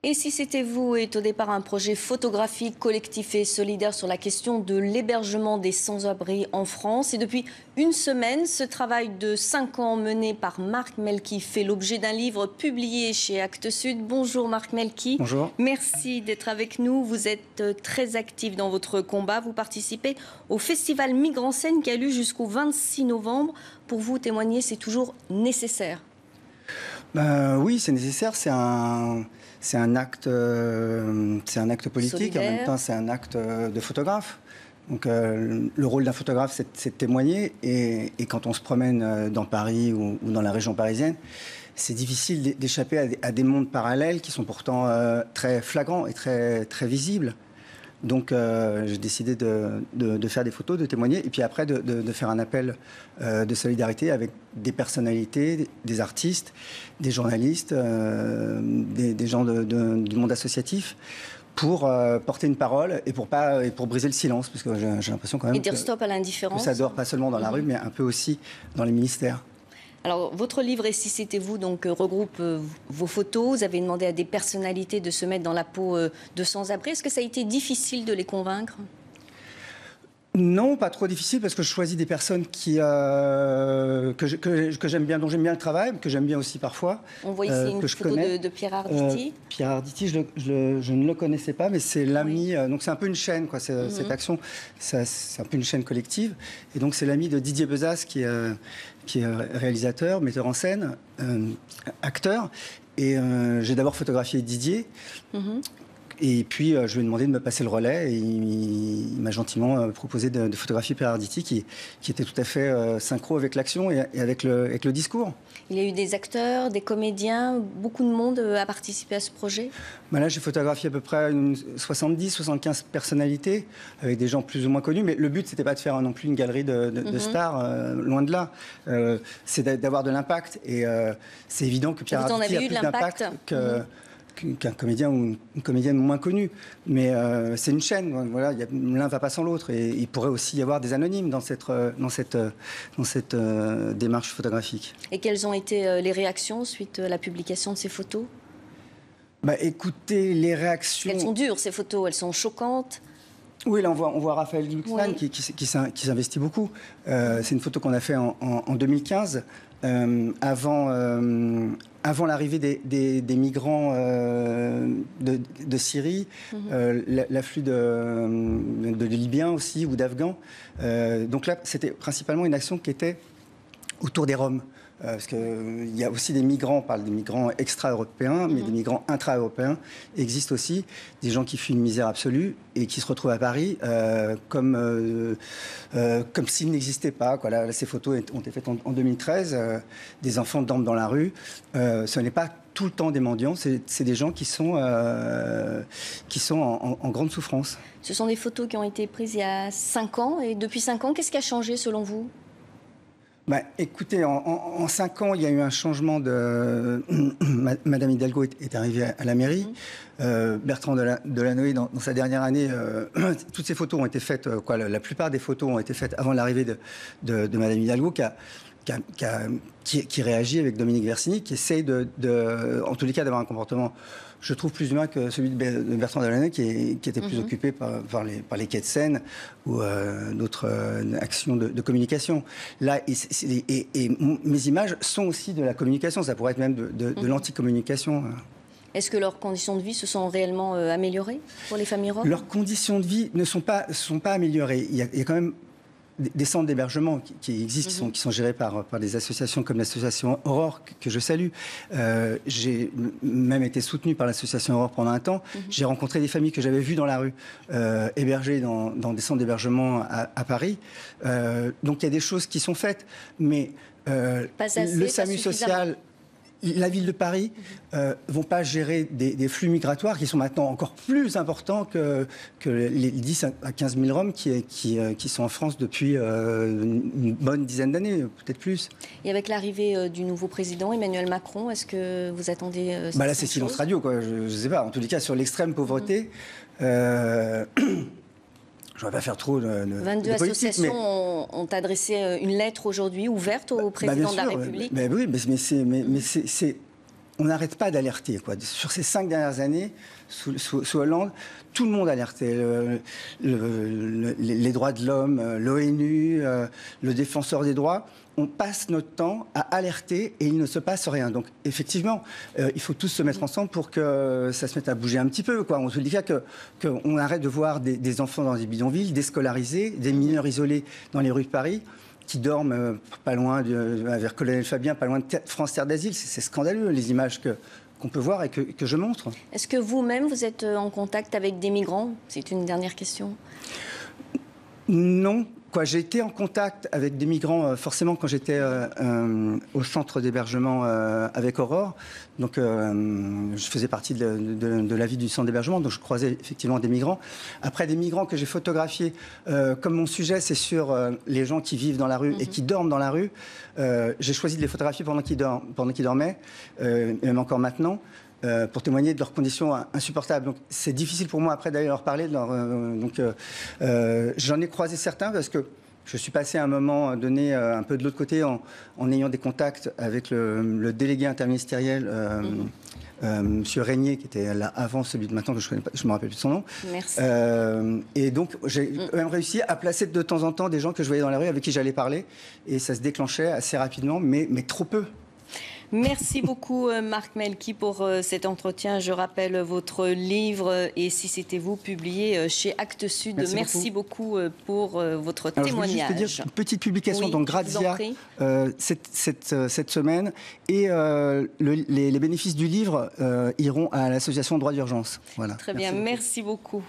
Et si c'était vous est au départ un projet photographique collectif et solidaire sur la question de l'hébergement des sans-abri en France. Et depuis une semaine, ce travail de 5 ans mené par Marc Melki fait l'objet d'un livre publié chez Actes Sud. Bonjour Marc Melki. Bonjour. Merci d'être avec nous. Vous êtes très actif dans votre combat. Vous participez au festival Migrants Scène qui a lieu jusqu'au 26 novembre. Pour vous, témoigner, c'est toujours nécessaire. Oui, c'est nécessaire. C'est un acte politique. Solidaire. En même temps, c'est un acte de photographe. Donc, le rôle d'un photographe, c'est de témoigner. Et quand on se promène dans Paris ou dans la région parisienne, c'est difficile d'échapper à des mondes parallèles qui sont pourtant très flagrants et très, très visibles. Donc j'ai décidé de faire des photos, de témoigner, et puis après de faire un appel de solidarité avec des personnalités, des artistes, des journalistes, des gens du monde associatif, pour porter une parole et pour briser le silence, parce que j'ai l'impression quand même et dire stop à l'indifférence. Que ça dort pas seulement dans la rue, mais un peu aussi dans les ministères. Alors, votre livre, Et si c'était vous, donc, regroupe vos photos. Vous avez demandé à des personnalités de se mettre dans la peau de sans-abri. Est-ce que ça a été difficile de les convaincre ? Non, pas trop difficile, parce que je choisis des personnes que j'aime bien, dont j'aime bien le travail, que j'aime bien aussi parfois. On voit ici une photo de Pierre Arditi. Pierre Arditi, je ne le connaissais pas, mais c'est l'ami. Oui. Donc c'est un peu une chaîne, quoi. Cette action, c'est un peu une chaîne collective. Et donc c'est l'ami de Didier Bezas qui est réalisateur, metteur en scène, acteur. Et j'ai d'abord photographié Didier. Et puis, je lui ai demandé de me passer le relais et il m'a gentiment proposé de photographier Pierre Arditi qui était tout à fait synchro avec l'action et avec le discours. Il y a eu des acteurs, des comédiens, beaucoup de monde a participé à ce projet. Là, j'ai photographié à peu près 70-75 personnalités avec des gens plus ou moins connus. Mais le but, c'était pas de faire non plus une galerie de stars, loin de là. C'est d'avoir de l'impact. Et c'est évident que Pierre Arditi a plus d'impact qu'un comédien ou une comédienne moins connue. Mais c'est une chaîne, voilà, l'un ne va pas sans l'autre. Et il pourrait aussi y avoir des anonymes dans cette démarche photographique. Et quelles ont été les réactions suite à la publication de ces photos ? Écoutez, les réactions... Elles sont dures, ces photos, elles sont choquantes. Oui, là, on voit Raphaël Glucksmann qui s'investit beaucoup. C'est une photo qu'on a fait en 2015, avant l'arrivée des migrants de Syrie, l'afflux de Libyens aussi, ou d'Afghans. Donc là, c'était principalement une action qui était autour des Roms. Parce qu'il y a aussi des migrants, on parle des migrants extra-européens, mais des migrants intra-européens existent aussi, des gens qui fuient une misère absolue et qui se retrouvent à Paris comme s'ils n'existaient pas. Quoi. Là, ces photos ont été faites en 2013, des enfants dorment dans la rue. Ce n'est pas tout le temps des mendiants, c'est des gens qui sont en grande souffrance. Ce sont des photos qui ont été prises il y a 5 ans, et depuis 5 ans, qu'est-ce qui a changé selon vous ? Écoutez, en 5 ans, il y a eu un changement de... Madame Hidalgo est arrivée à la mairie. Bertrand Delanoë, dans sa dernière année, toutes ces photos ont été faites, la plupart des photos ont été faites avant l'arrivée de Madame Hidalgo, qui réagit avec Dominique Versini, qui essaye en tous les cas d'avoir un comportement, je trouve, plus humain que celui de Bertrand Delanoë, qui était plus occupé par les quais de Seine ou d'autres actions de communication. Là, mes images sont aussi de la communication, ça pourrait être même de l'anticommunication. Est-ce que leurs conditions de vie se sont réellement améliorées pour les familles roms ? Leurs conditions de vie ne sont pas améliorées. Il y a quand même des centres d'hébergement qui existent, qui sont gérés par des associations comme l'association Aurore, que je salue. J'ai même été soutenu par l'association Aurore pendant un temps. J'ai rencontré des familles que j'avais vues dans la rue, hébergées dans des centres d'hébergement à Paris. Donc il y a des choses qui sont faites, mais le SAMU social... La ville de Paris vont pas gérer des flux migratoires qui sont maintenant encore plus importants que les 10 à 15 000 Roms qui sont en France depuis une bonne dizaine d'années, peut-être plus. Et avec l'arrivée du nouveau président, Emmanuel Macron, est-ce que vous attendez là, c'est silence radio, quoi. Je sais pas. En tous les cas, sur l'extrême pauvreté... Je ne vais pas faire trop de 22 politique, associations ont adressé une lettre aujourd'hui ouverte au président de la République. Oui, mais on n'arrête pas d'alerter, quoi. Sur ces 5 dernières années, sous Hollande, tout le monde alertait. Les droits de l'homme, l'ONU, le défenseur des droits. On passe notre temps à alerter et il ne se passe rien. Donc, effectivement, il faut tous se mettre ensemble pour que ça se mette à bouger un petit peu, quoi. On se dit qu'on arrête de voir des enfants dans des bidonvilles, déscolarisés, des mineurs isolés dans les rues de Paris, qui dorment pas loin, vers Colonel Fabien, pas loin de France Terre d'Asile. C'est scandaleux, les images qu'on peut voir et que je montre. Est-ce que vous-même, vous êtes en contact avec des migrants? C'est une dernière question. Non. J'ai été en contact avec des migrants, forcément, quand j'étais au centre d'hébergement avec Aurore. Donc, je faisais partie de la vie du centre d'hébergement, donc je croisais effectivement des migrants. Après, des migrants que j'ai photographiés, comme mon sujet, c'est sur les gens qui vivent dans la rue et qui dorment dans la rue, j'ai choisi de les photographier pendant qu'ils dormaient, et même encore maintenant. Pour témoigner de leurs conditions insupportables. Donc c'est difficile pour moi après d'aller leur parler. J'en ai croisé certains parce que je suis passé à un moment donné un peu de l'autre côté en ayant des contacts avec le délégué interministériel, Monsieur Régnier, qui était là avant celui de maintenant que je connais pas, je me rappelle plus de son nom. Merci. Et donc j'ai quand même réussi à placer de temps en temps des gens que je voyais dans la rue avec qui j'allais parler, et ça se déclenchait assez rapidement, mais trop peu. Merci beaucoup Marc Melki pour cet entretien. Je rappelle votre livre Et si c'était vous, publié chez Actes Sud. Merci beaucoup pour votre témoignage. Je voulais juste te dire une petite publication dans Grazia cette semaine, et les bénéfices du livre iront à l'association Droit d'urgence. Voilà. Très bien, merci beaucoup.